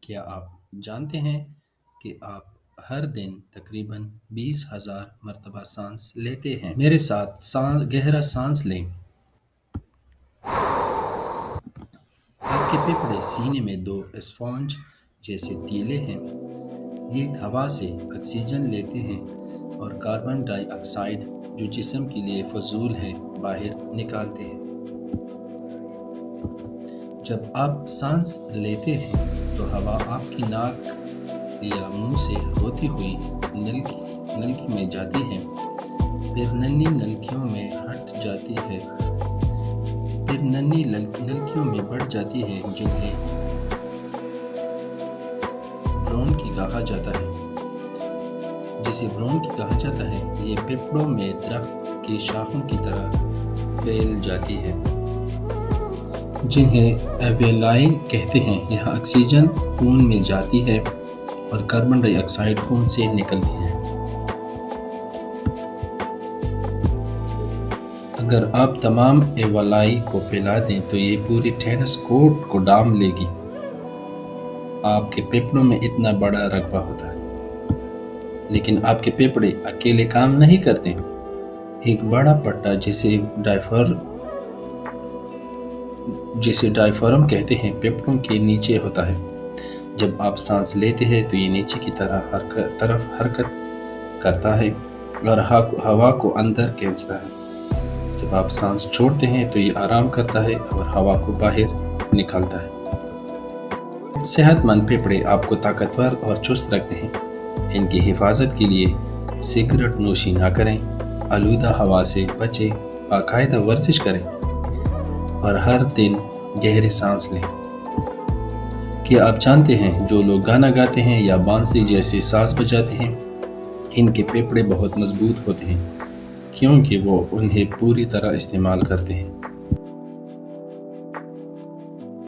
کیا آپ جانتے ہیں کہ آپ ہر دن تقریباً 20,000 مرتبہ سانس لیتے ہیں؟ میرے ساتھ گہرا سانس لیں۔ آپ کے پھیپھڑے سینے میں دو اسفنج جیسے تیلے ہیں۔ یہ ہوا سے آکسیجن لیتے ہیں اور کاربن ڈائی آکسائیڈ جو جسم کے لیے فضول ہے باہر نکالتے ہیں۔ جب آپ سانس لیتے ہیں تو ہوا آپ کی ناک یا منہ سے ہوتی ہوئی نلکی میں جاتی ہے، پھر ننھی نلکیوں میں ہٹ جاتی ہے، پھر ننھی نلکیوں میں بڑھ جاتی ہے جنہیں برونکی کہا جاتا ہے۔ یہ پھیپھڑوں میں درخت کی شاخوں کی طرح پھیل جاتی ہے جنہیں ایلویولائی کہتے ہیں۔ یہاں آکسیجن خون میں جاتی ہے اور کاربن ڈائی آکسائیڈ خون سے نکلتی ہے۔ اگر آپ تمام ایلویولائی کو پھیلا دیں تو یہ پوری ٹینس کورٹ کو ڈھانپ لے گی۔ آپ کے پھیپھڑوں میں اتنا بڑا رقبہ ہوتا ہے، لیکن آپ کے پھیپھڑے اکیلے کام نہیں کرتے۔ ایک بڑا پٹا جسے ڈایافرام کہتے ہیں پھیپھڑوں کے نیچے ہوتا ہے۔ جب آپ سانس لیتے ہیں تو یہ نیچے کی طرف حرکت کرتا ہے اور ہوا کو اندر کھینچتا ہے۔ جب آپ سانس چھوڑتے ہیں تو یہ آرام کرتا ہے اور ہوا کو باہر نکالتا ہے۔ صحت مند پھیپھڑے آپ کو طاقتور اور چست رکھتے ہیں۔ ان کی حفاظت کے لیے سگریٹ نوشی نہ کریں، آلودہ ہوا سے بچیں، باقاعدہ ورزش کریں اور ہر دن گہری سانس لیں۔ کیا آپ جانتے ہیں جو لوگ گانا گاتے ہیں یا بانسری جیسے ساز بجاتے ہیں، ان کے پھیپھڑے بہت مضبوط ہوتے ہیں کیونکہ وہ انہیں پوری طرح استعمال کرتے ہیں۔